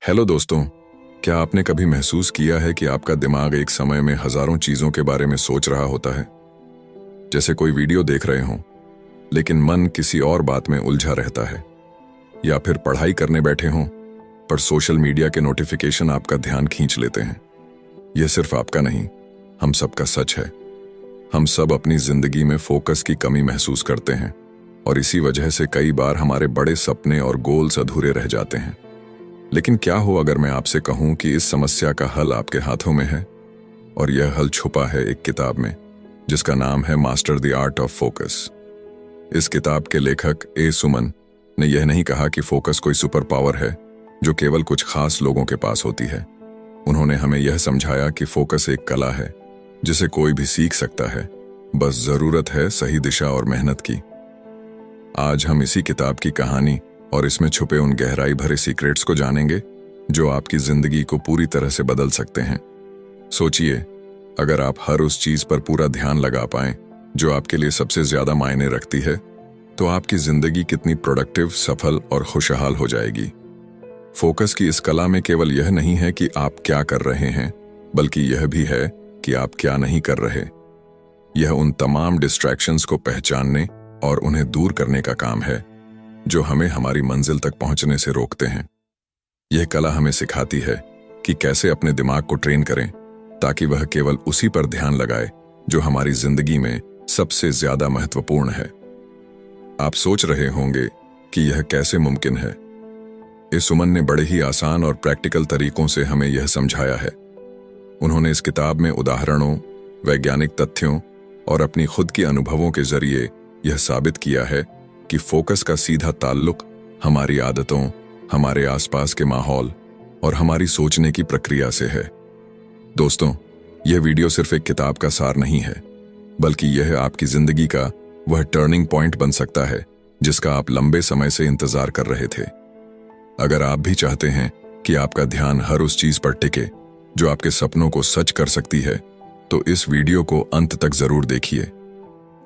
Hello दोस्तों, क्या आपने कभी महसूस किया है कि आपका दिमाग एक समय में हजारों चीजों के बारे में सोच रहा होता है? जैसे कोई वीडियो देख रहे हों, लेकिन मन किसी और बात में उलझा रहता है, या फिर पढ़ाई करने बैठे हों पर सोशल मीडिया के नोटिफिकेशन आपका ध्यान खींच लेते हैं। यह सिर्फ आपका नहीं, हम सबका सच है। हम सब अपनी जिंदगी में फोकस की कमी महसूस करते हैं और इसी वजह से कई बार हमारे बड़े सपने और गोल्स अधूरे रह जाते हैं। लेकिन क्या हो अगर मैं आपसे कहूं कि इस समस्या का हल आपके हाथों में है, और यह हल छुपा है एक किताब में जिसका नाम है master the art of focus. इस किताब के लेखक ए सुमन ने यह नहीं कहा कि फोकस कोई सुपर पावर है जो केवल कुछ खास लोगों के पास होती है। उन्होंने हमें यह समझाया कि फोकस एक कला है जिसे कोई भी सीख सकता है, बस जरूरत है सही दिशा और मेहनत की। आज हम इसी किताब की कहानी और इसमें छुपे उन गहराई भरे सीक्रेट्स को जानेंगे जो आपकी जिंदगी को पूरी तरह से बदल सकते हैं। सोचिए, अगर आप हर उस चीज पर पूरा ध्यान लगा पाएं जो आपके लिए सबसे ज्यादा मायने रखती है, तो आपकी जिंदगी कितनी प्रोडक्टिव, सफल और खुशहाल हो जाएगी। फोकस की इस कला में केवल यह नहीं है कि आप क्या कर रहे हैं, बल्कि यह भी है कि आप क्या नहीं कर रहे। यह उन तमाम डिस्ट्रैक्शंस को पहचानने और उन्हें दूर करने का काम है जो हमें हमारी मंजिल तक पहुंचने से रोकते हैं। यह कला हमें सिखाती है कि कैसे अपने दिमाग को ट्रेन करें ताकि वह केवल उसी पर ध्यान लगाए जो हमारी जिंदगी में सबसे ज्यादा महत्वपूर्ण है। आप सोच रहे होंगे कि यह कैसे मुमकिन है। इस सुमन ने बड़े ही आसान और प्रैक्टिकल तरीकों से हमें यह समझाया है। उन्होंने इस किताब में उदाहरणों, वैज्ञानिक तथ्यों और अपनी खुद के अनुभवों के जरिए यह साबित किया है कि फोकस का सीधा ताल्लुक हमारी आदतों, हमारे आसपास के माहौल और हमारी सोचने की प्रक्रिया से है। दोस्तों, यह वीडियो सिर्फ एक किताब का सार नहीं है, बल्कि यह आपकी जिंदगी का वह टर्निंग पॉइंट बन सकता है जिसका आप लंबे समय से इंतजार कर रहे थे। अगर आप भी चाहते हैं कि आपका ध्यान हर उस चीज पर टिके जो आपके सपनों को सच कर सकती है, तो इस वीडियो को अंत तक जरूर देखिए।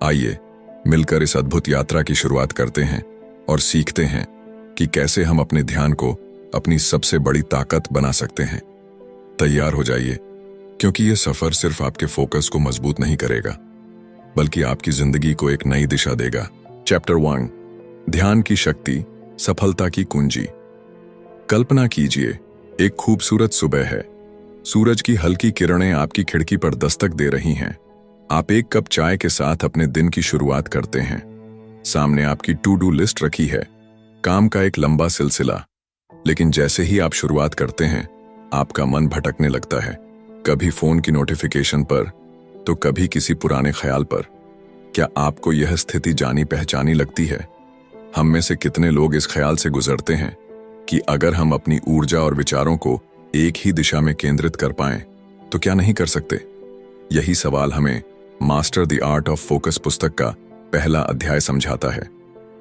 आइए मिलकर इस अद्भुत यात्रा की शुरुआत करते हैं और सीखते हैं कि कैसे हम अपने ध्यान को अपनी सबसे बड़ी ताकत बना सकते हैं। तैयार हो जाइए, क्योंकि यह सफर सिर्फ आपके फोकस को मजबूत नहीं करेगा, बल्कि आपकी जिंदगी को एक नई दिशा देगा। चैप्टर 1, ध्यान की शक्ति, सफलता की कुंजी। कल्पना कीजिए, एक खूबसूरत सुबह है। सूरज की हल्की किरणें आपकी खिड़की पर दस्तक दे रही हैं। आप एक कप चाय के साथ अपने दिन की शुरुआत करते हैं। सामने आपकी टू डू लिस्ट रखी है, काम का एक लंबा सिलसिला। लेकिन जैसे ही आप शुरुआत करते हैं, आपका मन भटकने लगता है, कभी फोन की नोटिफिकेशन पर तो कभी किसी पुराने ख्याल पर। क्या आपको यह स्थिति जानी पहचानी लगती है? हम में से कितने लोग इस ख्याल से गुजरते हैं कि अगर हम अपनी ऊर्जा और विचारों को एक ही दिशा में केंद्रित कर पाएं, तो क्या नहीं कर सकते? यही सवाल हमें master the art of focus पुस्तक का पहला अध्याय समझाता है।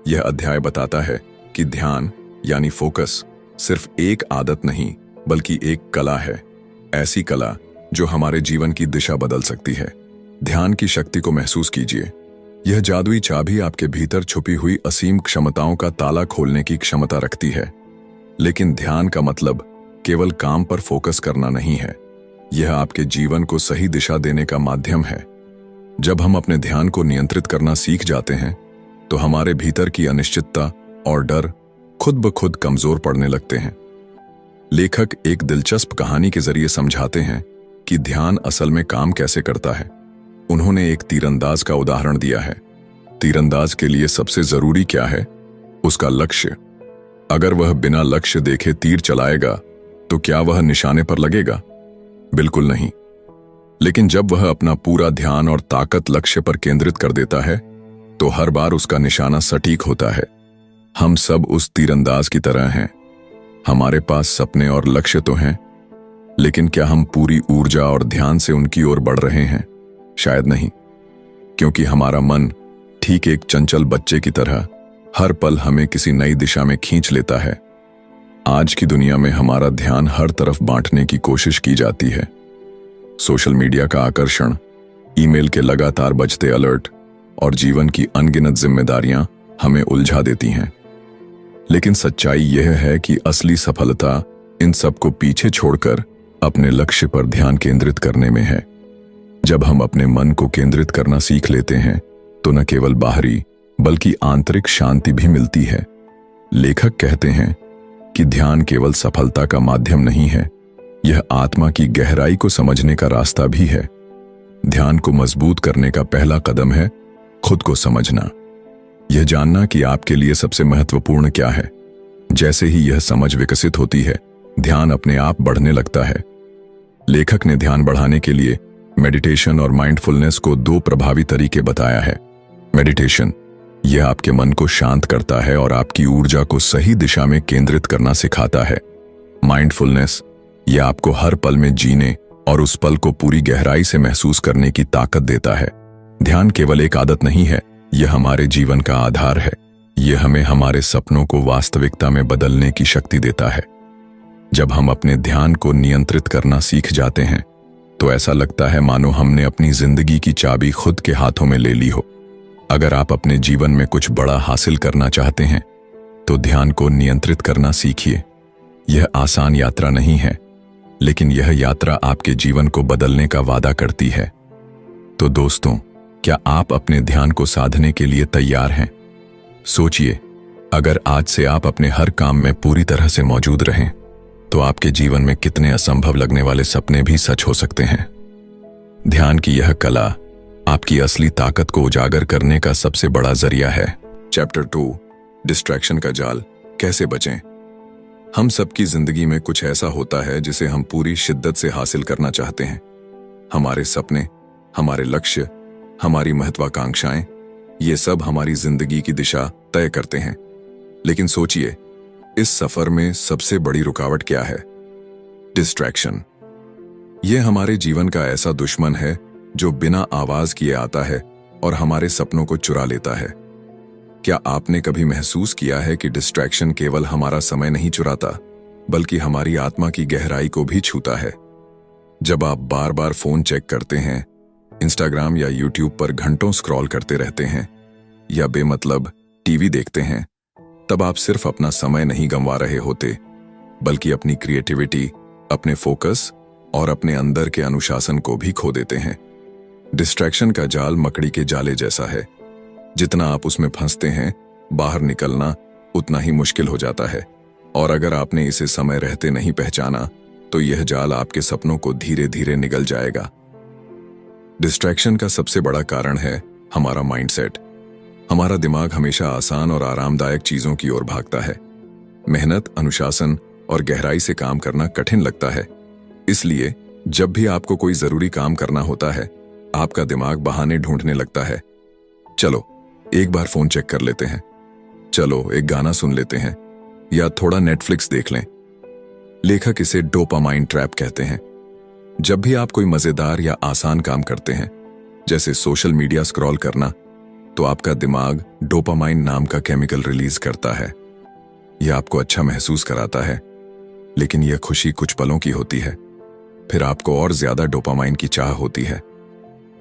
यह अध्याय बताता है कि ध्यान यानी फोकस सिर्फ एक आदत नहीं, बल्कि एक कला है। ऐसी कला जो हमारे जीवन की दिशा बदल सकती है। ध्यान की शक्ति को महसूस कीजिए। यह जादुई चाबी आपके भीतर छुपी हुई असीम क्षमताओं का ताला खोलने की क्षमता रखती है। लेकिन ध्यान का मतलब केवल काम पर फोकस करना नहीं है, यह आपके जीवन को सही दिशा देने का माध्यम है। जब हम अपने ध्यान को नियंत्रित करना सीख जाते हैं, तो हमारे भीतर की अनिश्चितता और डर खुद ब खुद कमजोर पड़ने लगते हैं। लेखक एक दिलचस्प कहानी के जरिए समझाते हैं कि ध्यान असल में काम कैसे करता है। उन्होंने एक तीरंदाज का उदाहरण दिया है। तीरंदाज के लिए सबसे जरूरी क्या है? उसका लक्ष्य। अगर वह बिना लक्ष्य देखे तीर चलाएगा, तो क्या वह निशाने पर लगेगा? बिल्कुल नहीं। लेकिन जब वह अपना पूरा ध्यान और ताकत लक्ष्य पर केंद्रित कर देता है, तो हर बार उसका निशाना सटीक होता है। हम सब उस तीरंदाज की तरह हैं। हमारे पास सपने और लक्ष्य तो हैं, लेकिन क्या हम पूरी ऊर्जा और ध्यान से उनकी ओर बढ़ रहे हैं? शायद नहीं, क्योंकि हमारा मन ठीक एक चंचल बच्चे की तरह हर पल हमें किसी नई दिशा में खींच लेता है। आज की दुनिया में हमारा ध्यान हर तरफ बांटने की कोशिश की जाती है। सोशल मीडिया का आकर्षण, ईमेल के लगातार बजते अलर्ट और जीवन की अनगिनत जिम्मेदारियां हमें उलझा देती हैं। लेकिन सच्चाई यह है कि असली सफलता इन सब को पीछे छोड़कर अपने लक्ष्य पर ध्यान केंद्रित करने में है। जब हम अपने मन को केंद्रित करना सीख लेते हैं तो न केवल बाहरी बल्कि आंतरिक शांति भी मिलती है। लेखक कहते हैं कि ध्यान केवल सफलता का माध्यम नहीं है, यह आत्मा की गहराई को समझने का रास्ता भी है। ध्यान को मजबूत करने का पहला कदम है खुद को समझना, यह जानना कि आपके लिए सबसे महत्वपूर्ण क्या है। जैसे ही यह समझ विकसित होती है, ध्यान अपने आप बढ़ने लगता है। लेखक ने ध्यान बढ़ाने के लिए मेडिटेशन और माइंडफुलनेस को दो प्रभावी तरीके बताया है। मेडिटेशन, यह आपके मन को शांत करता है और आपकी ऊर्जा को सही दिशा में केंद्रित करना सिखाता है। माइंडफुलनेस, यह आपको हर पल में जीने और उस पल को पूरी गहराई से महसूस करने की ताकत देता है। ध्यान केवल एक आदत नहीं है, यह हमारे जीवन का आधार है। यह हमें हमारे सपनों को वास्तविकता में बदलने की शक्ति देता है। जब हम अपने ध्यान को नियंत्रित करना सीख जाते हैं तो ऐसा लगता है मानो हमने अपनी जिंदगी की चाबी खुद के हाथों में ले ली हो। अगर आप अपने जीवन में कुछ बड़ा हासिल करना चाहते हैं तो ध्यान को नियंत्रित करना सीखिए। यह आसान यात्रा नहीं है, लेकिन यह यात्रा आपके जीवन को बदलने का वादा करती है। तो दोस्तों, क्या आप अपने ध्यान को साधने के लिए तैयार हैं? सोचिए, अगर आज से आप अपने हर काम में पूरी तरह से मौजूद रहें तो आपके जीवन में कितने असंभव लगने वाले सपने भी सच हो सकते हैं। ध्यान की यह कला आपकी असली ताकत को उजागर करने का सबसे बड़ा जरिया है। चैप्टर 2, डिस्ट्रैक्शन का जाल, कैसे बचें। हम सबकी जिंदगी में कुछ ऐसा होता है जिसे हम पूरी शिद्दत से हासिल करना चाहते हैं। हमारे सपने, हमारे लक्ष्य, हमारी महत्वाकांक्षाएं, ये सब हमारी जिंदगी की दिशा तय करते हैं। लेकिन सोचिए, इस सफर में सबसे बड़ी रुकावट क्या है? डिस्ट्रैक्शन। यह हमारे जीवन का ऐसा दुश्मन है जो बिना आवाज किए आता है और हमारे सपनों को चुरा लेता है। क्या आपने कभी महसूस किया है कि डिस्ट्रैक्शन केवल हमारा समय नहीं चुराता, बल्कि हमारी आत्मा की गहराई को भी छूता है? जब आप बार बार फोन चेक करते हैं, इंस्टाग्राम या यूट्यूब पर घंटों स्क्रॉल करते रहते हैं या बेमतलब टीवी देखते हैं, तब आप सिर्फ अपना समय नहीं गंवा रहे होते, बल्कि अपनी क्रिएटिविटी, अपने फोकस और अपने अंदर के अनुशासन को भी खो देते हैं। डिस्ट्रैक्शन का जाल मकड़ी के जाले जैसा है। जितना आप उसमें फंसते हैं, बाहर निकलना उतना ही मुश्किल हो जाता है। और अगर आपने इसे समय रहते नहीं पहचाना तो यह जाल आपके सपनों को धीरे धीरे निगल जाएगा। डिस्ट्रैक्शन का सबसे बड़ा कारण है हमारा माइंडसेट। हमारा दिमाग हमेशा आसान और आरामदायक चीजों की ओर भागता है। मेहनत, अनुशासन और गहराई से काम करना कठिन लगता है। इसलिए जब भी आपको कोई जरूरी काम करना होता है, आपका दिमाग बहाने ढूंढने लगता है। चलो एक बार फोन चेक कर लेते हैं, चलो एक गाना सुन लेते हैं, या थोड़ा नेटफ्लिक्स देख लें। लेखक इसे डोपामाइन ट्रैप कहते हैं। जब भी आप कोई मजेदार या आसान काम करते हैं, जैसे सोशल मीडिया स्क्रॉल करना, तो आपका दिमाग डोपामाइन नाम का केमिकल रिलीज करता है। यह आपको अच्छा महसूस कराता है, लेकिन यह खुशी कुछ पलों की होती है। फिर आपको और ज्यादा डोपामाइन की चाह होती है।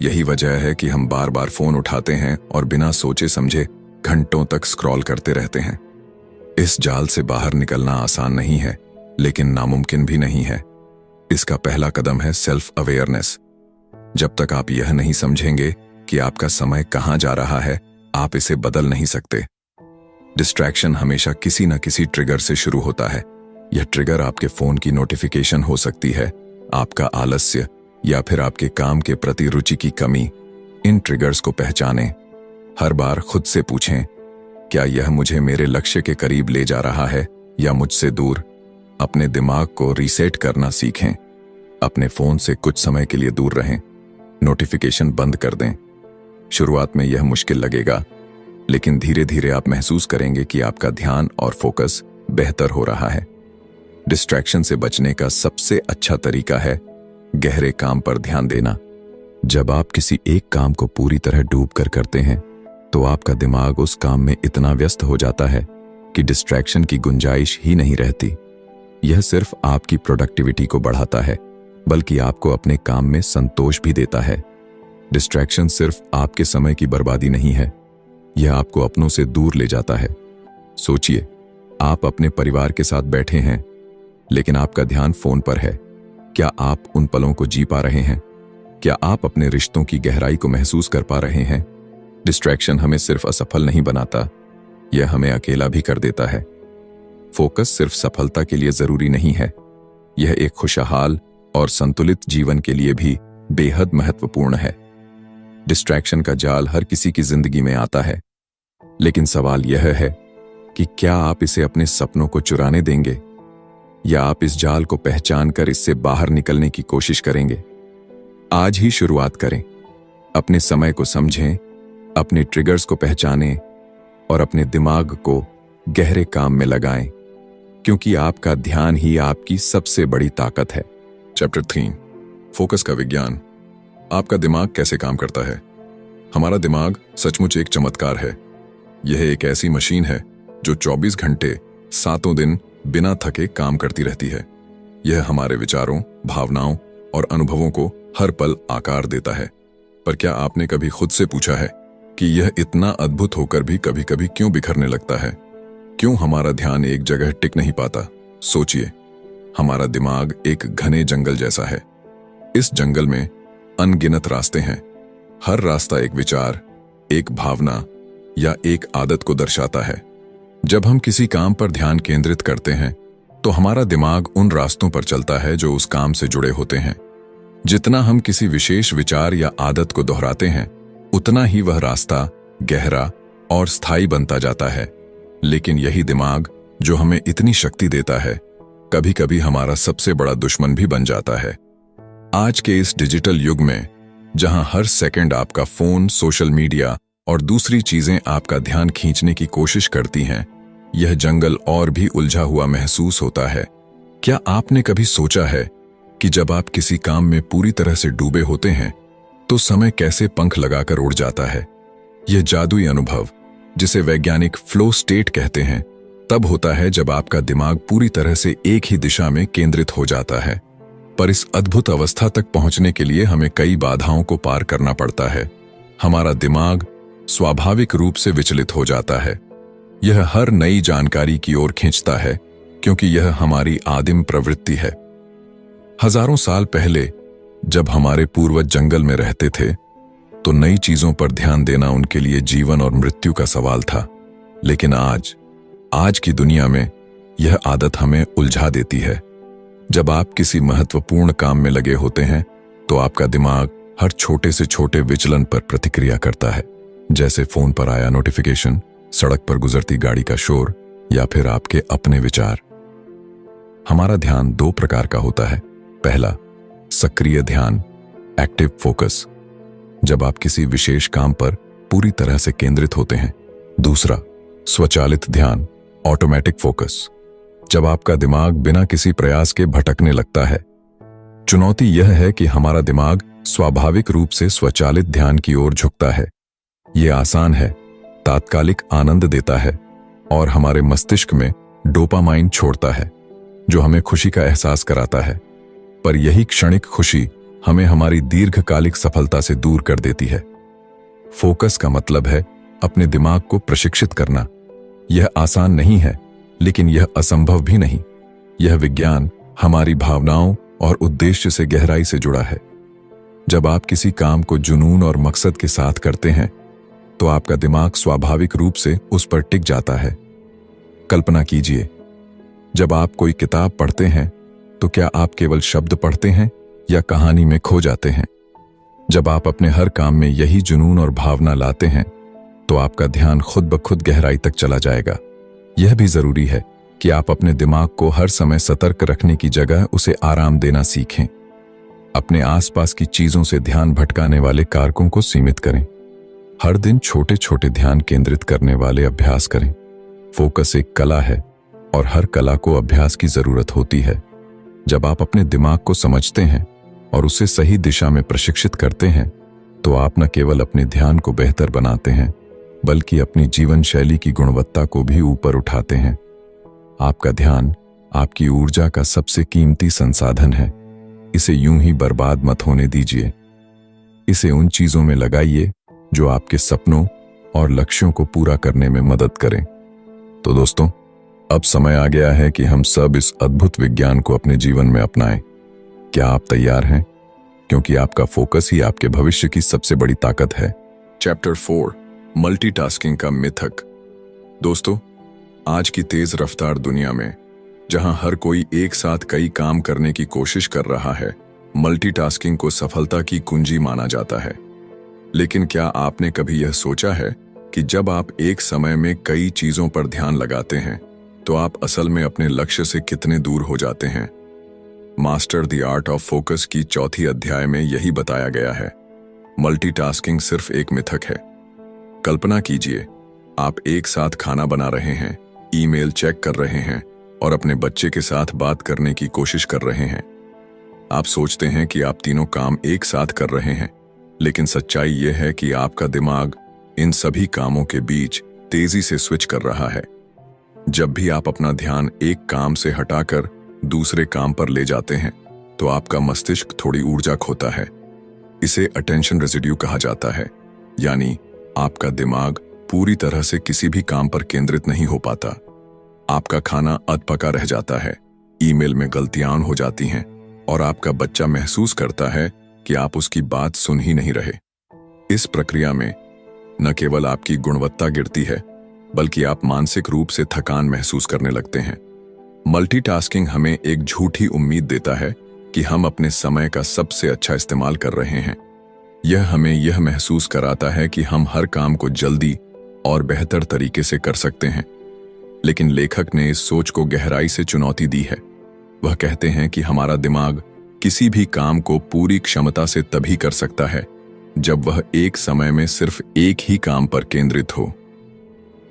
यही वजह है कि हम बार बार फोन उठाते हैं और बिना सोचे समझे घंटों तक स्क्रॉल करते रहते हैं। इस जाल से बाहर निकलना आसान नहीं है, लेकिन नामुमकिन भी नहीं है। इसका पहला कदम है सेल्फ अवेयरनेस। जब तक आप यह नहीं समझेंगे कि आपका समय कहां जा रहा है, आप इसे बदल नहीं सकते। डिस्ट्रैक्शन हमेशा किसी न किसी ट्रिगर से शुरू होता है। यह ट्रिगर आपके फोन की नोटिफिकेशन हो सकती है, आपका आलस्य, या फिर आपके काम के प्रति रुचि की कमी। इन ट्रिगर्स को पहचानें। हर बार खुद से पूछें, क्या यह मुझे मेरे लक्ष्य के करीब ले जा रहा है या मुझसे दूर? अपने दिमाग को रीसेट करना सीखें। अपने फोन से कुछ समय के लिए दूर रहें, नोटिफिकेशन बंद कर दें। शुरुआत में यह मुश्किल लगेगा, लेकिन धीरे धीरे आप महसूस करेंगे कि आपका ध्यान और फोकस बेहतर हो रहा है। डिस्ट्रैक्शन से बचने का सबसे अच्छा तरीका है गहरे काम पर ध्यान देना। जब आप किसी एक काम को पूरी तरह डूब कर करते हैं, तो आपका दिमाग उस काम में इतना व्यस्त हो जाता है कि डिस्ट्रैक्शन की गुंजाइश ही नहीं रहती। यह सिर्फ आपकी प्रोडक्टिविटी को बढ़ाता है, बल्कि आपको अपने काम में संतोष भी देता है। डिस्ट्रैक्शन सिर्फ आपके समय की बर्बादी नहीं है, यह आपको अपनों से दूर ले जाता है। सोचिए, आप अपने परिवार के साथ बैठे हैं, लेकिन आपका ध्यान फोन पर है। क्या आप उन पलों को जी पा रहे हैं? क्या आप अपने रिश्तों की गहराई को महसूस कर पा रहे हैं? डिस्ट्रैक्शन हमें सिर्फ असफल नहीं बनाता, यह हमें अकेला भी कर देता है। फोकस सिर्फ सफलता के लिए जरूरी नहीं है, यह एक खुशहाल और संतुलित जीवन के लिए भी बेहद महत्वपूर्ण है। डिस्ट्रैक्शन का जाल हर किसी की जिंदगी में आता है, लेकिन सवाल यह है कि क्या आप इसे अपने सपनों को चुराने देंगे या आप इस जाल को पहचान कर इससे बाहर निकलने की कोशिश करेंगे? आज ही शुरुआत करें। अपने समय को समझें, अपने ट्रिगर्स को पहचानें और अपने दिमाग को गहरे काम में लगाएं, क्योंकि आपका ध्यान ही आपकी सबसे बड़ी ताकत है। चैप्टर 3, फोकस का विज्ञान। आपका दिमाग कैसे काम करता है? हमारा दिमाग सचमुच एक चमत्कार है। यह एक ऐसी मशीन है जो 24 घंटे 7 दिन बिना थके काम करती रहती है। यह हमारे विचारों, भावनाओं और अनुभवों को हर पल आकार देता है। पर क्या आपने कभी खुद से पूछा है कि यह इतना अद्भुत होकर भी कभी कभी क्यों बिखरने लगता है? क्यों हमारा ध्यान एक जगह टिक नहीं पाता? सोचिए, हमारा दिमाग एक घने जंगल जैसा है। इस जंगल में अनगिनत रास्ते हैं। हर रास्ता एक विचार, एक भावना या एक आदत को दर्शाता है। जब हम किसी काम पर ध्यान केंद्रित करते हैं तो हमारा दिमाग उन रास्तों पर चलता है जो उस काम से जुड़े होते हैं। जितना हम किसी विशेष विचार या आदत को दोहराते हैं, उतना ही वह रास्ता गहरा और स्थायी बनता जाता है। लेकिन यही दिमाग जो हमें इतनी शक्ति देता है, कभी कभी हमारा सबसे बड़ा दुश्मन भी बन जाता है। आज के इस डिजिटल युग में, जहां हर सेकंड आपका फोन, सोशल मीडिया और दूसरी चीजें आपका ध्यान खींचने की कोशिश करती हैं, यह जंगल और भी उलझा हुआ महसूस होता है। क्या आपने कभी सोचा है कि जब आप किसी काम में पूरी तरह से डूबे होते हैं तो समय कैसे पंख लगाकर उड़ जाता है? यह जादुई अनुभव, जिसे वैज्ञानिक फ्लो स्टेट कहते हैं, तब होता है जब आपका दिमाग पूरी तरह से एक ही दिशा में केंद्रित हो जाता है। पर इस अद्भुत अवस्था तक पहुंचने के लिए हमें कई बाधाओं को पार करना पड़ता है। हमारा दिमाग स्वाभाविक रूप से विचलित हो जाता है। यह हर नई जानकारी की ओर खींचता है, क्योंकि यह हमारी आदिम प्रवृत्ति है। हजारों साल पहले जब हमारे पूर्वज जंगल में रहते थे, तो नई चीजों पर ध्यान देना उनके लिए जीवन और मृत्यु का सवाल था। लेकिन आज की दुनिया में यह आदत हमें उलझा देती है। जब आप किसी महत्वपूर्ण काम में लगे होते हैं, तो आपका दिमाग हर छोटे से छोटे विचलन पर प्रतिक्रिया करता है, जैसे फोन पर आया नोटिफिकेशन, सड़क पर गुजरती गाड़ी का शोर या फिर आपके अपने विचार। हमारा ध्यान 2 प्रकार का होता है। पहला, सक्रिय ध्यान, एक्टिव फोकस, जब आप किसी विशेष काम पर पूरी तरह से केंद्रित होते हैं। दूसरा, स्वचालित ध्यान, ऑटोमेटिक फोकस, जब आपका दिमाग बिना किसी प्रयास के भटकने लगता है। चुनौती यह है कि हमारा दिमाग स्वाभाविक रूप से स्वचालित ध्यान की ओर झुकता है। यह आसान है, तात्कालिक आनंद देता है और हमारे मस्तिष्क में डोपामाइन छोड़ता है, जो हमें खुशी का एहसास कराता है। पर यही क्षणिक खुशी हमें हमारी दीर्घकालिक सफलता से दूर कर देती है। फोकस का मतलब है अपने दिमाग को प्रशिक्षित करना। यह आसान नहीं है, लेकिन यह असंभव भी नहीं। यह विज्ञान हमारी भावनाओं और उद्देश्य से गहराई से जुड़ा है। जब आप किसी काम को जुनून और मकसद के साथ करते हैं, तो आपका दिमाग स्वाभाविक रूप से उस पर टिक जाता है। कल्पना कीजिए, जब आप कोई किताब पढ़ते हैं, तो क्या आप केवल शब्द पढ़ते हैं या कहानी में खो जाते हैं? जब आप अपने हर काम में यही जुनून और भावना लाते हैं, तो आपका ध्यान खुद ब खुद गहराई तक चला जाएगा। यह भी जरूरी है कि आप अपने दिमाग को हर समय सतर्क रखने की जगह उसे आराम देना सीखें। अपने आसपास की चीजों से ध्यान भटकाने वाले कारकों को सीमित करें। हर दिन छोटे छोटे ध्यान केंद्रित करने वाले अभ्यास करें। फोकस एक कला है और हर कला को अभ्यास की जरूरत होती है। जब आप अपने दिमाग को समझते हैं और उसे सही दिशा में प्रशिक्षित करते हैं, तो आप न केवल अपने ध्यान को बेहतर बनाते हैं, बल्कि अपनी जीवन शैली की गुणवत्ता को भी ऊपर उठाते हैं। आपका ध्यान आपकी ऊर्जा का सबसे कीमती संसाधन है। इसे यूं ही बर्बाद मत होने दीजिए। इसे उन चीजों में लगाइए जो आपके सपनों और लक्ष्यों को पूरा करने में मदद करें। तो दोस्तों, अब समय आ गया है कि हम सब इस अद्भुत विज्ञान को अपने जीवन में अपनाएं। क्या आप तैयार हैं? क्योंकि आपका फोकस ही आपके भविष्य की सबसे बड़ी ताकत है। चैप्टर 4, मल्टीटास्किंग का मिथक। दोस्तों, आज की तेज रफ्तार दुनिया में जहां हर कोई एक साथ कई काम करने की कोशिश कर रहा है, मल्टीटास्किंग को सफलता की कुंजी माना जाता है। लेकिन क्या आपने कभी यह सोचा है कि जब आप एक समय में कई चीजों पर ध्यान लगाते हैं तो आप असल में अपने लक्ष्य से कितने दूर हो जाते हैं? Master the art of focus की चौथी अध्याय में यही बताया गया है। मल्टीटास्किंग सिर्फ एक मिथक है। कल्पना कीजिए, आप एक साथ खाना बना रहे हैं, ईमेल चेक कर रहे हैं और अपने बच्चे के साथ बात करने की कोशिश कर रहे हैं। आप सोचते हैं कि आप तीनों काम एक साथ कर रहे हैं, लेकिन सच्चाई यह है कि आपका दिमाग इन सभी कामों के बीच तेजी से स्विच कर रहा है। जब भी आप अपना ध्यान एक काम से हटाकर दूसरे काम पर ले जाते हैं तो आपका मस्तिष्क थोड़ी ऊर्जा खोता है। इसे अटेंशन रेजिड्यू कहा जाता है, यानी आपका दिमाग पूरी तरह से किसी भी काम पर केंद्रित नहीं हो पाता। आपका खाना अधपका रह जाता है, ईमेल में गलतियां हो जाती हैं और आपका बच्चा महसूस करता है कि आप उसकी बात सुन ही नहीं रहे। इस प्रक्रिया में न केवल आपकी गुणवत्ता गिरती है, बल्कि आप मानसिक रूप से थकान महसूस करने लगते हैं। मल्टीटास्किंग हमें एक झूठी उम्मीद देता है कि हम अपने समय का सबसे अच्छा इस्तेमाल कर रहे हैं। यह हमें यह महसूस कराता है कि हम हर काम को जल्दी और बेहतर तरीके से कर सकते हैं। लेकिन लेखक ने इस सोच को गहराई से चुनौती दी है। वह कहते हैं कि हमारा दिमाग किसी भी काम को पूरी क्षमता से तभी कर सकता है जब वह एक समय में सिर्फ एक ही काम पर केंद्रित हो।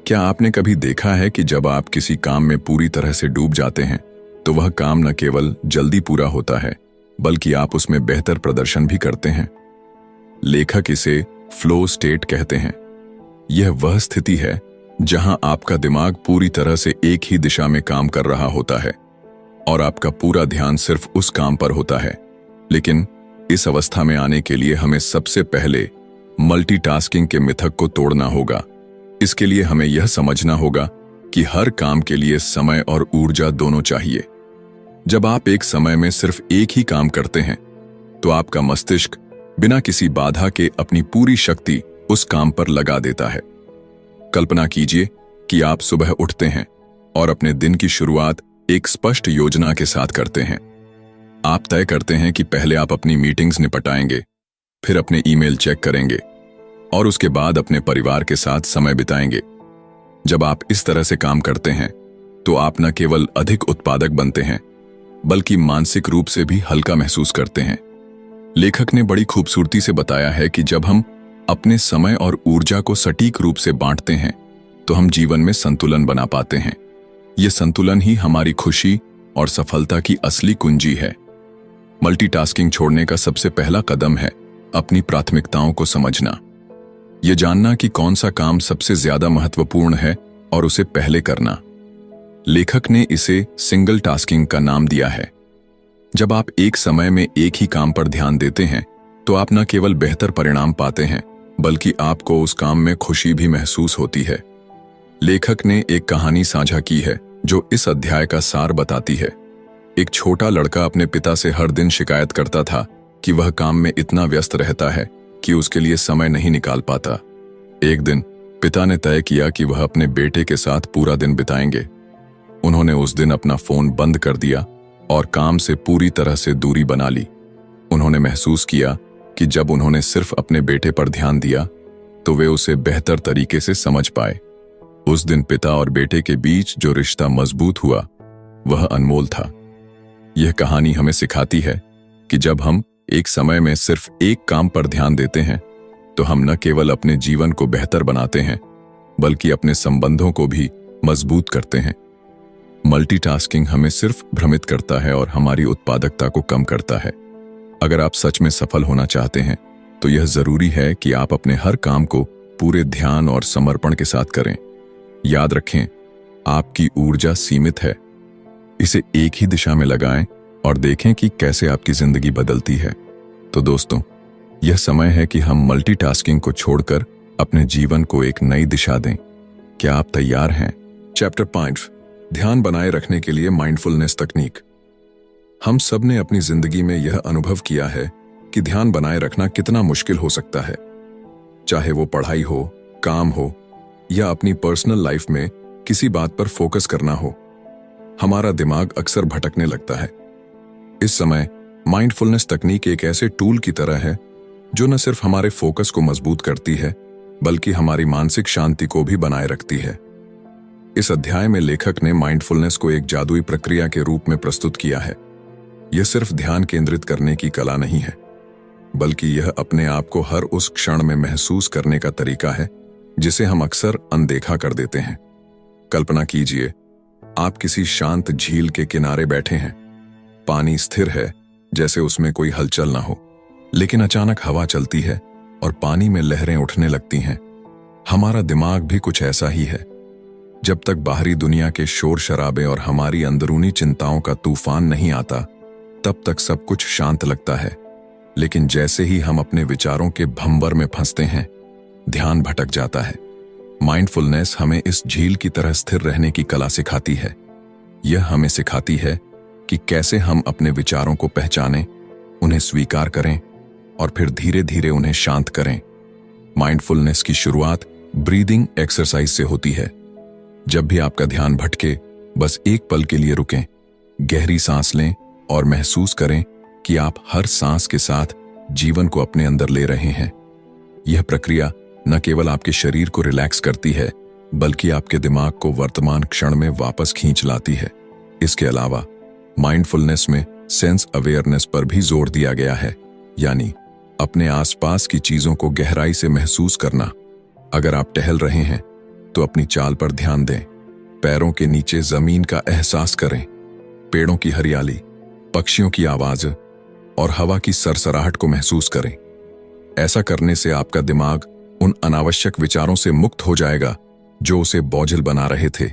क्या आपने कभी देखा है कि जब आप किसी काम में पूरी तरह से डूब जाते हैं तो वह काम न केवल जल्दी पूरा होता है, बल्कि आप उसमें बेहतर प्रदर्शन भी करते हैं? लेखक इसे फ्लो स्टेट कहते हैं। यह वह स्थिति है जहां आपका दिमाग पूरी तरह से एक ही दिशा में काम कर रहा होता है और आपका पूरा ध्यान सिर्फ उस काम पर होता है। लेकिन इस अवस्था में आने के लिए हमें सबसे पहले मल्टीटास्किंग के मिथक को तोड़ना होगा। इसके लिए हमें यह समझना होगा कि हर काम के लिए समय और ऊर्जा दोनों चाहिए। जब आप एक समय में सिर्फ एक ही काम करते हैं तो आपका मस्तिष्क बिना किसी बाधा के अपनी पूरी शक्ति उस काम पर लगा देता है। कल्पना कीजिए कि आप सुबह उठते हैं और अपने दिन की शुरुआत एक स्पष्ट योजना के साथ करते हैं। आप तय करते हैं कि पहले आप अपनी मीटिंग्स निपटाएंगे, फिर अपने ईमेल चेक करेंगे और उसके बाद अपने परिवार के साथ समय बिताएंगे। जब आप इस तरह से काम करते हैं तो आप न केवल अधिक उत्पादक बनते हैं, बल्कि मानसिक रूप से भी हल्का महसूस करते हैं। लेखक ने बड़ी खूबसूरती से बताया है कि जब हम अपने समय और ऊर्जा को सटीक रूप से बांटते हैं तो हम जीवन में संतुलन बना पाते हैं। यह संतुलन ही हमारी खुशी और सफलता की असली कुंजी है। मल्टीटास्किंग छोड़ने का सबसे पहला कदम है अपनी प्राथमिकताओं को समझना। यह जानना कि कौन सा काम सबसे ज्यादा महत्वपूर्ण है और उसे पहले करना। लेखक ने इसे सिंगल टास्किंग का नाम दिया है। जब आप एक समय में एक ही काम पर ध्यान देते हैं तो आप न केवल बेहतर परिणाम पाते हैं, बल्कि आपको उस काम में खुशी भी महसूस होती है। लेखक ने एक कहानी साझा की है जो इस अध्याय का सार बताती है। एक छोटा लड़का अपने पिता से हर दिन शिकायत करता था कि वह काम में इतना व्यस्त रहता है कि उसके लिए समय नहीं निकाल पाता। एक दिन पिता ने तय किया कि वह अपने बेटे के साथ पूरा दिन बिताएंगे। उन्होंने उस दिन अपना फोन बंद कर दिया और काम से पूरी तरह से दूरी बना ली। उन्होंने महसूस किया कि जब उन्होंने सिर्फ अपने बेटे पर ध्यान दिया तो वे उसे बेहतर तरीके से समझ पाए। उस दिन पिता और बेटे के बीच जो रिश्ता मजबूत हुआ वह अनमोल था। यह कहानी हमें सिखाती है कि जब हम एक समय में सिर्फ एक काम पर ध्यान देते हैं तो हम न केवल अपने जीवन को बेहतर बनाते हैं, बल्कि अपने संबंधों को भी मजबूत करते हैं। मल्टीटास्किंग हमें सिर्फ भ्रमित करता है और हमारी उत्पादकता को कम करता है। अगर आप सच में सफल होना चाहते हैं तो यह जरूरी है कि आप अपने हर काम को पूरे ध्यान और समर्पण के साथ करें। याद रखें, आपकी ऊर्जा सीमित है। इसे एक ही दिशा में लगाएं और देखें कि कैसे आपकी जिंदगी बदलती है। तो दोस्तों, यह समय है कि हम मल्टीटास्किंग को छोड़कर अपने जीवन को एक नई दिशा दें। क्या आप तैयार हैं? चैप्टर 5, ध्यान बनाए रखने के लिए माइंडफुलनेस तकनीक। हम सब ने अपनी जिंदगी में यह अनुभव किया है कि ध्यान बनाए रखना कितना मुश्किल हो सकता है। चाहे वो पढ़ाई हो, काम हो या अपनी पर्सनल लाइफ में किसी बात पर फोकस करना हो, हमारा दिमाग अक्सर भटकने लगता है। इस समय माइंडफुलनेस तकनीक एक ऐसे टूल की तरह है जो न सिर्फ हमारे फोकस को मजबूत करती है बल्कि हमारी मानसिक शांति को भी बनाए रखती है। इस अध्याय में लेखक ने माइंडफुलनेस को एक जादुई प्रक्रिया के रूप में प्रस्तुत किया है। यह सिर्फ ध्यान केंद्रित करने की कला नहीं है, बल्कि यह अपने आप को हर उस क्षण में महसूस करने का तरीका है जिसे हम अक्सर अनदेखा कर देते हैं। कल्पना कीजिए, आप किसी शांत झील के किनारे बैठे हैं। पानी स्थिर है, जैसे उसमें कोई हलचल ना हो, लेकिन अचानक हवा चलती है और पानी में लहरें उठने लगती हैं। हमारा दिमाग भी कुछ ऐसा ही है। जब तक बाहरी दुनिया के शोर शराबे और हमारी अंदरूनी चिंताओं का तूफान नहीं आता, तब तक सब कुछ शांत लगता है। लेकिन जैसे ही हम अपने विचारों के भंवर में फंसते हैं, ध्यान भटक जाता है। माइंडफुलनेस हमें इस झील की तरह स्थिर रहने की कला सिखाती है। यह हमें सिखाती है कि कैसे हम अपने विचारों को पहचानें, उन्हें स्वीकार करें और फिर धीरे धीरे उन्हें शांत करें। माइंडफुलनेस की शुरुआत ब्रीदिंग एक्सरसाइज से होती है। जब भी आपका ध्यान भटके, बस एक पल के लिए रुकें, गहरी सांस लें और महसूस करें कि आप हर सांस के साथ जीवन को अपने अंदर ले रहे हैं। यह प्रक्रिया न केवल आपके शरीर को रिलैक्स करती है, बल्कि आपके दिमाग को वर्तमान क्षण में वापस खींच लाती है। इसके अलावा माइंडफुलनेस में सेंस अवेयरनेस पर भी जोर दिया गया है, यानी अपने आसपास की चीजों को गहराई से महसूस करना। अगर आप टहल रहे हैं तो अपनी चाल पर ध्यान दें, पैरों के नीचे जमीन का एहसास करें, पेड़ों की हरियाली, पक्षियों की आवाज और हवा की सरसराहट को महसूस करें। ऐसा करने से आपका दिमाग उन अनावश्यक विचारों से मुक्त हो जाएगा जो उसे बोझिल बना रहे थे।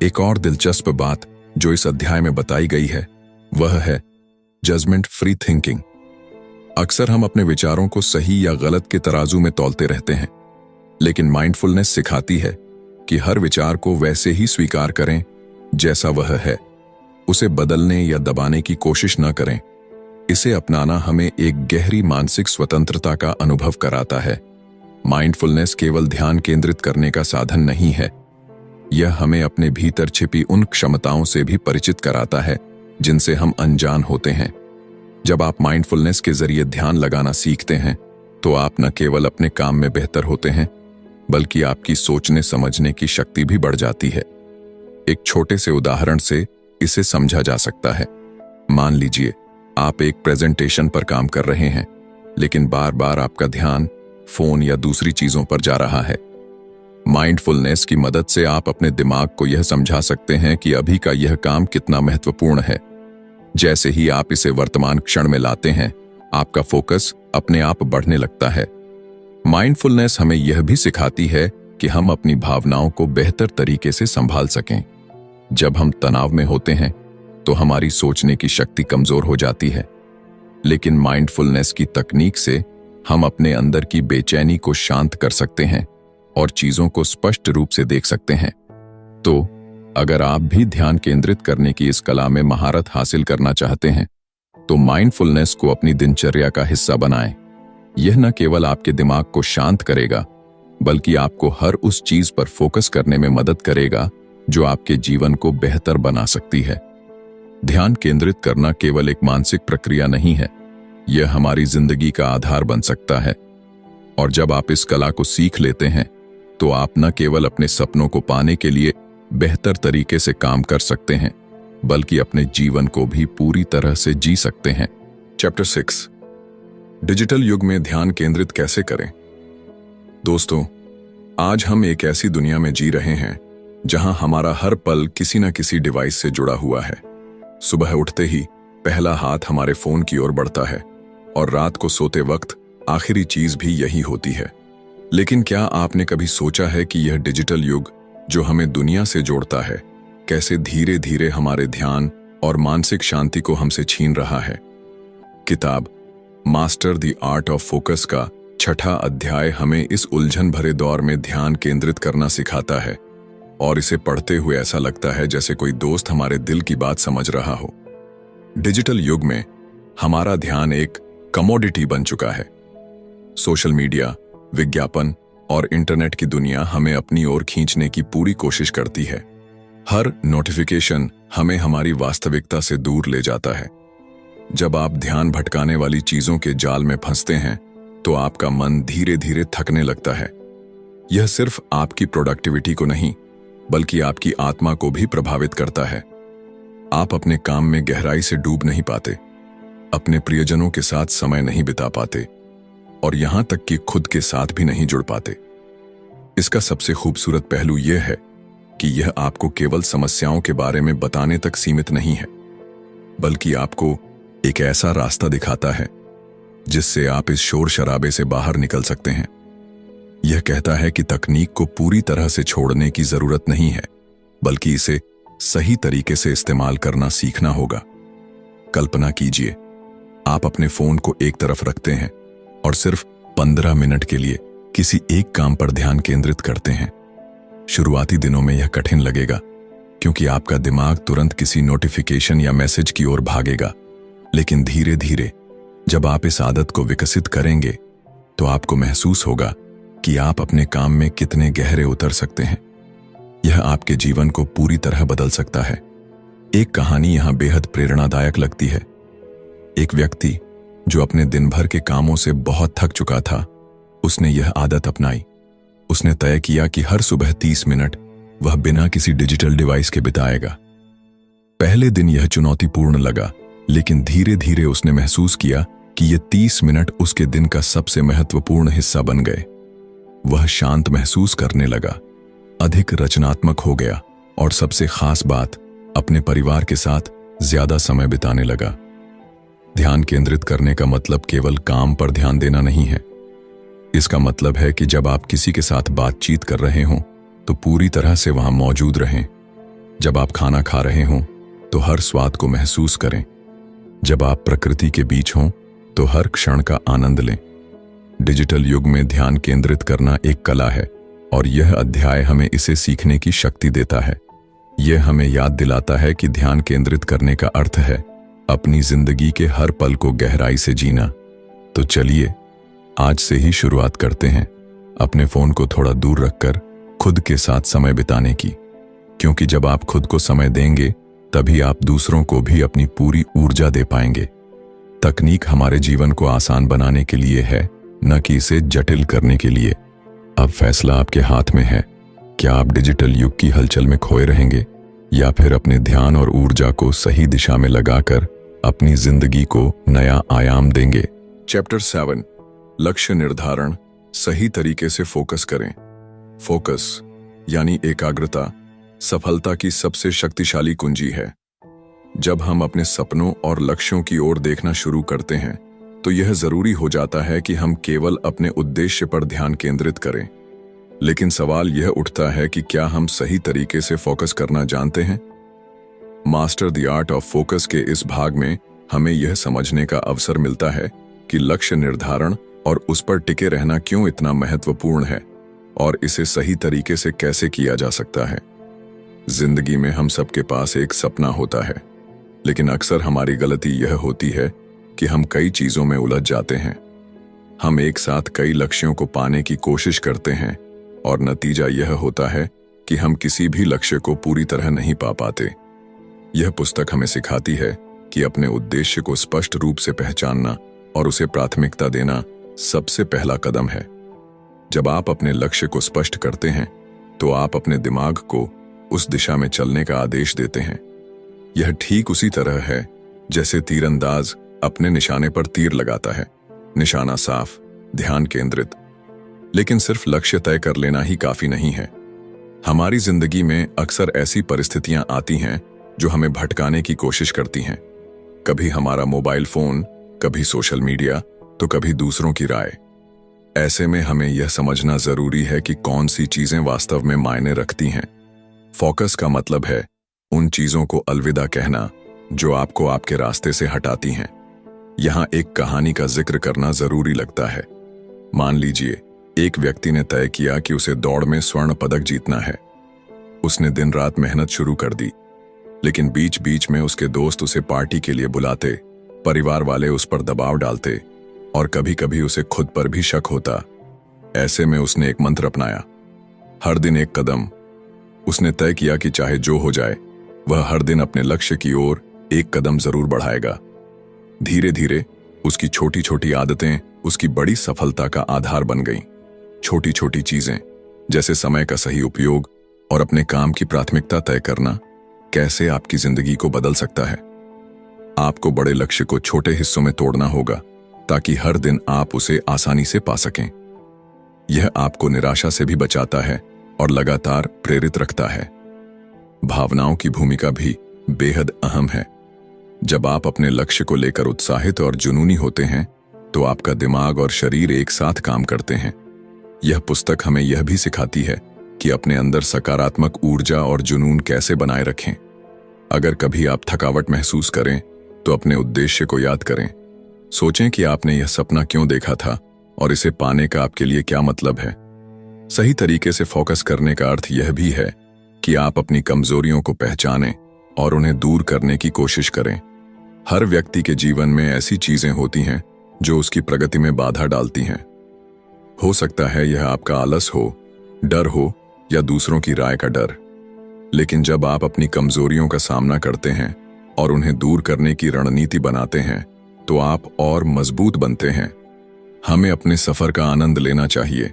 एक और दिलचस्प बात जो इस अध्याय में बताई गई है वह है जजमेंट फ्री थिंकिंग। अक्सर हम अपने विचारों को सही या गलत के तराजू में तौलते रहते हैं, लेकिन माइंडफुलनेस सिखाती है कि हर विचार को वैसे ही स्वीकार करें जैसा वह है। उसे बदलने या दबाने की कोशिश न करें। इसे अपनाना हमें एक गहरी मानसिक स्वतंत्रता का अनुभव कराता है। माइंडफुलनेस केवल ध्यान केंद्रित करने का साधन नहीं है, यह हमें अपने भीतर छिपी उन क्षमताओं से भी परिचित कराता है जिनसे हम अनजान होते हैं। जब आप माइंडफुलनेस के जरिए ध्यान लगाना सीखते हैं, तो आप न केवल अपने काम में बेहतर होते हैं, बल्कि आपकी सोचने समझने की शक्ति भी बढ़ जाती है। एक छोटे से उदाहरण से इसे समझा जा सकता है। मान लीजिए आप एक प्रेजेंटेशन पर काम कर रहे हैं, लेकिन बार बार आपका ध्यान फोन या दूसरी चीजों पर जा रहा है। माइंडफुलनेस की मदद से आप अपने दिमाग को यह समझा सकते हैं कि अभी का यह काम कितना महत्वपूर्ण है। जैसे ही आप इसे वर्तमान क्षण में लाते हैं, आपका फोकस अपने आप बढ़ने लगता है। माइंडफुलनेस हमें यह भी सिखाती है कि हम अपनी भावनाओं को बेहतर तरीके से संभाल सकें। जब हम तनाव में होते हैं तो हमारी सोचने की शक्ति कमजोर हो जाती है, लेकिन माइंडफुलनेस की तकनीक से हम अपने अंदर की बेचैनी को शांत कर सकते हैं और चीजों को स्पष्ट रूप से देख सकते हैं। तो अगर आप भी ध्यान केंद्रित करने की इस कला में महारत हासिल करना चाहते हैं, तो माइंडफुलनेस को अपनी दिनचर्या का हिस्सा बनाएं। यह न केवल आपके दिमाग को शांत करेगा, बल्कि आपको हर उस चीज पर फोकस करने में मदद करेगा जो आपके जीवन को बेहतर बना सकती है। ध्यान केंद्रित करना केवल एक मानसिक प्रक्रिया नहीं है, यह हमारी जिंदगी का आधार बन सकता है। और जब आप इस कला को सीख लेते हैं, तो आप न केवल अपने सपनों को पाने के लिए बेहतर तरीके से काम कर सकते हैं, बल्कि अपने जीवन को भी पूरी तरह से जी सकते हैं। चैप्टर 6, डिजिटल युग में ध्यान केंद्रित कैसे करें। दोस्तों, आज हम एक ऐसी दुनिया में जी रहे हैं जहां हमारा हर पल किसी न किसी डिवाइस से जुड़ा हुआ है। सुबह उठते ही पहला हाथ हमारे फोन की ओर बढ़ता है और रात को सोते वक्त आखिरी चीज भी यही होती है। लेकिन क्या आपने कभी सोचा है कि यह डिजिटल युग जो हमें दुनिया से जोड़ता है, कैसे धीरे धीरे हमारे ध्यान और मानसिक शांति को हमसे छीन रहा है। किताब master the art of focus का 6वां अध्याय हमें इस उलझन भरे दौर में ध्यान केंद्रित करना सिखाता है। और इसे पढ़ते हुए ऐसा लगता है जैसे कोई दोस्त हमारे दिल की बात समझ रहा हो। डिजिटल युग में हमारा ध्यान एक कमोडिटी बन चुका है। सोशल मीडिया, विज्ञापन और इंटरनेट की दुनिया हमें अपनी ओर खींचने की पूरी कोशिश करती है। हर नोटिफिकेशन हमें हमारी वास्तविकता से दूर ले जाता है। जब आप ध्यान भटकाने वाली चीजों के जाल में फंसते हैं तो आपका मन धीरे धीरे थकने लगता है। यह सिर्फ आपकी प्रोडक्टिविटी को नहीं बल्कि आपकी आत्मा को भी प्रभावित करता है। आप अपने काम में गहराई से डूब नहीं पाते, अपने प्रियजनों के साथ समय नहीं बिता पाते और यहां तक कि खुद के साथ भी नहीं जुड़ पाते। इसका सबसे खूबसूरत पहलू यह है कि यह आपको केवल समस्याओं के बारे में बताने तक सीमित नहीं है, बल्कि आपको एक ऐसा रास्ता दिखाता है जिससे आप इस शोर शराबे से बाहर निकल सकते हैं। यह कहता है कि तकनीक को पूरी तरह से छोड़ने की जरूरत नहीं है, बल्कि इसे सही तरीके से इस्तेमाल करना सीखना होगा। कल्पना कीजिए, आप अपने फोन को एक तरफ रखते हैं और सिर्फ 15 मिनट के लिए किसी एक काम पर ध्यान केंद्रित करते हैं। शुरुआती दिनों में यह कठिन लगेगा क्योंकि आपका दिमाग तुरंत किसी नोटिफिकेशन या मैसेज की ओर भागेगा, लेकिन धीरे धीरे जब आप इस आदत को विकसित करेंगे तो आपको महसूस होगा कि आप अपने काम में कितने गहरे उतर सकते हैं। यह आपके जीवन को पूरी तरह बदल सकता है। एक कहानी यहां बेहद प्रेरणादायक लगती है। एक व्यक्ति जो अपने दिन भर के कामों से बहुत थक चुका था, उसने यह आदत अपनाई। उसने तय किया कि हर सुबह 30 मिनट वह बिना किसी डिजिटल डिवाइस के बिताएगा। पहले दिन यह चुनौतीपूर्ण लगा, लेकिन धीरे धीरे उसने महसूस किया कि ये 30 मिनट उसके दिन का सबसे महत्वपूर्ण हिस्सा बन गए। वह शांत महसूस करने लगा, अधिक रचनात्मक हो गया और सबसे खास बात, अपने परिवार के साथ ज्यादा समय बिताने लगा। ध्यान केंद्रित करने का मतलब केवल काम पर ध्यान देना नहीं है। इसका मतलब है कि जब आप किसी के साथ बातचीत कर रहे हों तो पूरी तरह से वहां मौजूद रहें। जब आप खाना खा रहे हों तो हर स्वाद को महसूस करें। जब आप प्रकृति के बीच हों तो हर क्षण का आनंद लें। डिजिटल युग में ध्यान केंद्रित करना एक कला है और यह अध्याय हमें इसे सीखने की शक्ति देता है। यह हमें याद दिलाता है कि ध्यान केंद्रित करने का अर्थ है अपनी जिंदगी के हर पल को गहराई से जीना। तो चलिए आज से ही शुरुआत करते हैं अपने फोन को थोड़ा दूर रखकर खुद के साथ समय बिताने की, क्योंकि जब आप खुद को समय देंगे तभी आप दूसरों को भी अपनी पूरी ऊर्जा दे पाएंगे। तकनीक हमारे जीवन को आसान बनाने के लिए है, न कि इसे जटिल करने के लिए। अब फैसला आपके हाथ में है। क्या आप डिजिटल युग की हलचल में खोए रहेंगे या फिर अपने ध्यान और ऊर्जा को सही दिशा में लगाकर अपनी जिंदगी को नया आयाम देंगे। चैप्टर 7, लक्ष्य निर्धारण, सही तरीके से फोकस करें। फोकस यानी एकाग्रता सफलता की सबसे शक्तिशाली कुंजी है। जब हम अपने सपनों और लक्ष्यों की ओर देखना शुरू करते हैं तो यह जरूरी हो जाता है कि हम केवल अपने उद्देश्य पर ध्यान केंद्रित करें। लेकिन सवाल यह उठता है कि क्या हम सही तरीके से फोकस करना जानते हैं? Master the art of focus के इस भाग में हमें यह समझने का अवसर मिलता है कि लक्ष्य निर्धारण और उस पर टिके रहना क्यों इतना महत्वपूर्ण है और इसे सही तरीके से कैसे किया जा सकता है। जिंदगी में हम सबके पास एक सपना होता है, लेकिन अक्सर हमारी गलती यह होती है कि हम कई चीजों में उलझ जाते हैं। हम एक साथ कई लक्ष्यों को पाने की कोशिश करते हैं और नतीजा यह होता है कि हम किसी भी लक्ष्य को पूरी तरह नहीं पा पाते। यह पुस्तक हमें सिखाती है कि अपने उद्देश्य को स्पष्ट रूप से पहचानना और उसे प्राथमिकता देना सबसे पहला कदम है। जब आप अपने लक्ष्य को स्पष्ट करते हैं तो आप अपने दिमाग को उस दिशा में चलने का आदेश देते हैं। यह ठीक उसी तरह है जैसे तीरंदाज अपने निशाने पर तीर लगाता है। निशाना साफ, ध्यान केंद्रित। लेकिन सिर्फ लक्ष्य तय कर लेना ही काफी नहीं है। हमारी जिंदगी में अक्सर ऐसी परिस्थितियां आती हैं जो हमें भटकाने की कोशिश करती हैं। कभी हमारा मोबाइल फोन, कभी सोशल मीडिया, तो कभी दूसरों की राय। ऐसे में हमें यह समझना जरूरी है कि कौन सी चीजें वास्तव में मायने रखती हैं। फोकस का मतलब है उन चीजों को अलविदा कहना जो आपको आपके रास्ते से हटाती हैं। यहां एक कहानी का जिक्र करना जरूरी लगता है। मान लीजिए एक व्यक्ति ने तय किया कि उसे दौड़ में स्वर्ण पदक जीतना है। उसने दिन रात मेहनत शुरू कर दी, लेकिन बीच बीच में उसके दोस्त उसे पार्टी के लिए बुलाते, परिवार वाले उस पर दबाव डालते और कभी कभी उसे खुद पर भी शक होता। ऐसे में उसने एक मंत्र अपनाया, हर दिन एक कदम। उसने तय किया कि चाहे जो हो जाए, वह हर दिन अपने लक्ष्य की ओर एक कदम जरूर बढ़ाएगा। धीरे धीरे उसकी छोटी छोटी आदतें उसकी बड़ी सफलता का आधार बन गईं। छोटी छोटी चीजें जैसे समय का सही उपयोग और अपने काम की प्राथमिकता तय करना कैसे आपकी जिंदगी को बदल सकता है। आपको बड़े लक्ष्य को छोटे हिस्सों में तोड़ना होगा ताकि हर दिन आप उसे आसानी से पा सकें। यह आपको निराशा से भी बचाता है और लगातार प्रेरित रखता है। भावनाओं की भूमिका भी बेहद अहम है। जब आप अपने लक्ष्य को लेकर उत्साहित और जुनूनी होते हैं तो आपका दिमाग और शरीर एक साथ काम करते हैं। यह पुस्तक हमें यह भी सिखाती है कि अपने अंदर सकारात्मक ऊर्जा और जुनून कैसे बनाए रखें। अगर कभी आप थकावट महसूस करें तो अपने उद्देश्य को याद करें। सोचें कि आपने यह सपना क्यों देखा था और इसे पाने का आपके लिए क्या मतलब है। सही तरीके से फोकस करने का अर्थ यह भी है कि आप अपनी कमजोरियों को पहचानें और उन्हें दूर करने की कोशिश करें। हर व्यक्ति के जीवन में ऐसी चीजें होती हैं जो उसकी प्रगति में बाधा डालती हैं। हो सकता है यह आपका आलस हो, डर हो या दूसरों की राय का डर। लेकिन जब आप अपनी कमजोरियों का सामना करते हैं और उन्हें दूर करने की रणनीति बनाते हैं तो आप और मजबूत बनते हैं। हमें अपने सफर का आनंद लेना चाहिए।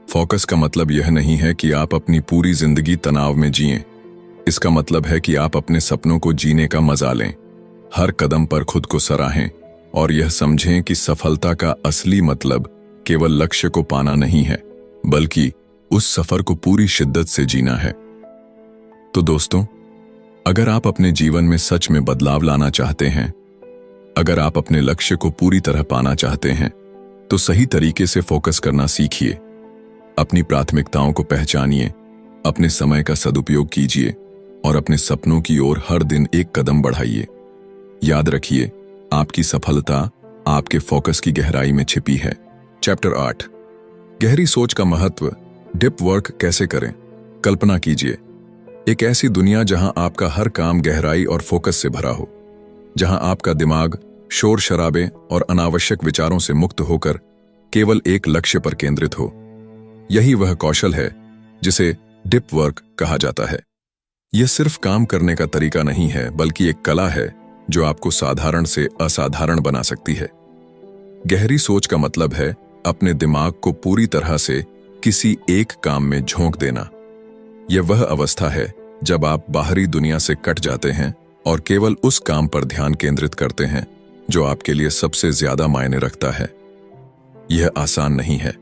फोकस का मतलब यह नहीं है कि आप अपनी पूरी जिंदगी तनाव में जिएं। इसका मतलब है कि आप अपने सपनों को जीने का मजा लें। हर कदम पर खुद को सराहें और यह समझें कि सफलता का असली मतलब केवल लक्ष्य को पाना नहीं है, बल्कि उस सफर को पूरी शिद्दत से जीना है। तो दोस्तों, अगर आप अपने जीवन में सच में बदलाव लाना चाहते हैं, अगर आप अपने लक्ष्य को पूरी तरह पाना चाहते हैं, तो सही तरीके से फोकस करना सीखिए। अपनी प्राथमिकताओं को पहचानिए, अपने समय का सदुपयोग कीजिए और अपने सपनों की ओर हर दिन एक कदम बढ़ाइए। याद रखिए, आपकी सफलता आपके फोकस की गहराई में छिपी है। चैप्टर 8, गहरी सोच का महत्व। डीप वर्क कैसे करें। कल्पना कीजिए एक ऐसी दुनिया जहां आपका हर काम गहराई और फोकस से भरा हो, जहां आपका दिमाग शोर शराबे और अनावश्यक विचारों से मुक्त होकर केवल एक लक्ष्य पर केंद्रित हो। यही वह कौशल है जिसे डीप वर्क कहा जाता है। यह सिर्फ काम करने का तरीका नहीं है, बल्कि एक कला है जो आपको साधारण से असाधारण बना सकती है। गहरी सोच का मतलब है अपने दिमाग को पूरी तरह से किसी एक काम में झोंक देना। यह वह अवस्था है जब आप बाहरी दुनिया से कट जाते हैं और केवल उस काम पर ध्यान केंद्रित करते हैं जो आपके लिए सबसे ज्यादा मायने रखता है। यह आसान नहीं है,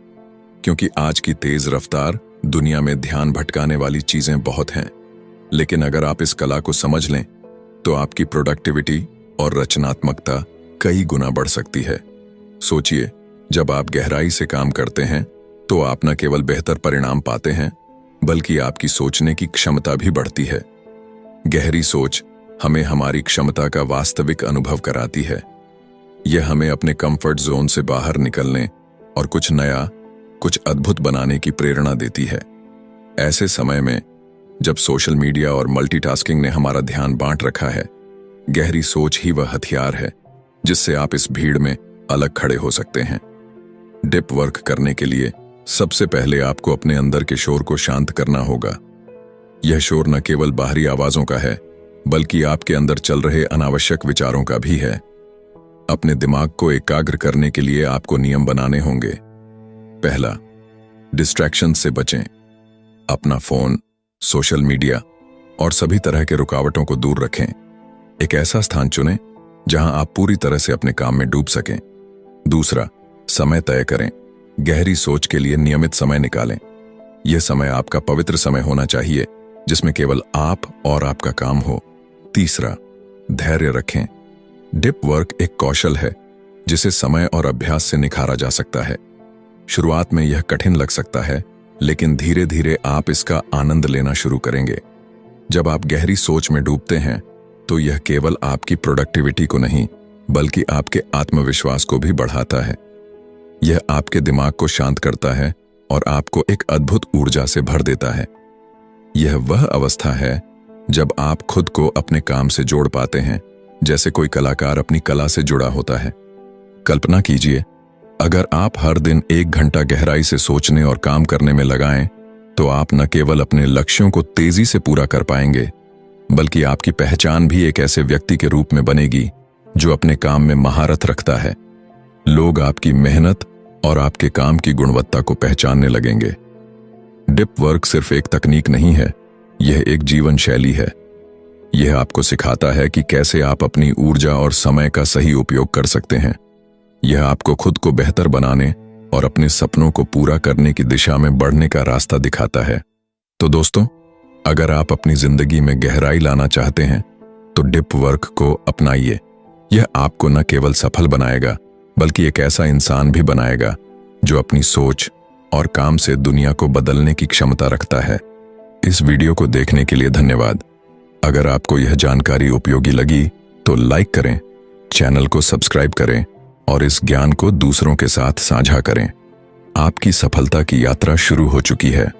क्योंकि आज की तेज रफ्तार दुनिया में ध्यान भटकाने वाली चीजें बहुत हैं। लेकिन अगर आप इस कला को समझ लें तो आपकी प्रोडक्टिविटी और रचनात्मकता कई गुना बढ़ सकती है। सोचिए, जब आप गहराई से काम करते हैं तो आप न केवल बेहतर परिणाम पाते हैं, बल्कि आपकी सोचने की क्षमता भी बढ़ती है। गहरी सोच हमें हमारी क्षमता का वास्तविक अनुभव कराती है। यह हमें अपने कंफर्ट जोन से बाहर निकलने और कुछ नया, कुछ अद्भुत बनाने की प्रेरणा देती है। ऐसे समय में जब सोशल मीडिया और मल्टीटास्किंग ने हमारा ध्यान बांट रखा है, गहरी सोच ही वह हथियार है जिससे आप इस भीड़ में अलग खड़े हो सकते हैं। डीप वर्क करने के लिए सबसे पहले आपको अपने अंदर के शोर को शांत करना होगा। यह शोर न केवल बाहरी आवाजों का है, बल्कि आपके अंदर चल रहे अनावश्यक विचारों का भी है। अपने दिमाग को एकाग्र करने के लिए आपको नियम बनाने होंगे। पहला, डिस्ट्रैक्शन से बचें। अपना फोन, सोशल मीडिया और सभी तरह के रुकावटों को दूर रखें। एक ऐसा स्थान चुनें जहां आप पूरी तरह से अपने काम में डूब सकें। दूसरा, समय तय करें। गहरी सोच के लिए नियमित समय निकालें। यह समय आपका पवित्र समय होना चाहिए, जिसमें केवल आप और आपका काम हो। तीसरा, धैर्य रखें। डीप वर्क एक कौशल है जिसे समय और अभ्यास से निखारा जा सकता है। शुरुआत में यह कठिन लग सकता है, लेकिन धीरे धीरे आप इसका आनंद लेना शुरू करेंगे। जब आप गहरी सोच में डूबते हैं तो यह केवल आपकी प्रोडक्टिविटी को नहीं, बल्कि आपके आत्मविश्वास को भी बढ़ाता है। यह आपके दिमाग को शांत करता है और आपको एक अद्भुत ऊर्जा से भर देता है। यह वह अवस्था है जब आप खुद को अपने काम से जोड़ पाते हैं, जैसे कोई कलाकार अपनी कला से जुड़ा होता है। कल्पना कीजिए, अगर आप हर दिन 1 घंटा गहराई से सोचने और काम करने में लगाएं, तो आप न केवल अपने लक्ष्यों को तेजी से पूरा कर पाएंगे, बल्कि आपकी पहचान भी एक ऐसे व्यक्ति के रूप में बनेगी जो अपने काम में महारत रखता है। लोग आपकी मेहनत और आपके काम की गुणवत्ता को पहचानने लगेंगे। डीप वर्क सिर्फ एक तकनीक नहीं है, यह एक जीवन शैली है। यह आपको सिखाता है कि कैसे आप अपनी ऊर्जा और समय का सही उपयोग कर सकते हैं। यह आपको खुद को बेहतर बनाने और अपने सपनों को पूरा करने की दिशा में बढ़ने का रास्ता दिखाता है। तो दोस्तों, अगर आप अपनी जिंदगी में गहराई लाना चाहते हैं तो डीप वर्क को अपनाइए। यह आपको न केवल सफल बनाएगा, बल्कि एक ऐसा इंसान भी बनाएगा जो अपनी सोच और काम से दुनिया को बदलने की क्षमता रखता है। इस वीडियो को देखने के लिए धन्यवाद। अगर आपको यह जानकारी उपयोगी लगी तो लाइक करें, चैनल को सब्सक्राइब करें और इस ज्ञान को दूसरों के साथ साझा करें। आपकी सफलता की यात्रा शुरू हो चुकी है।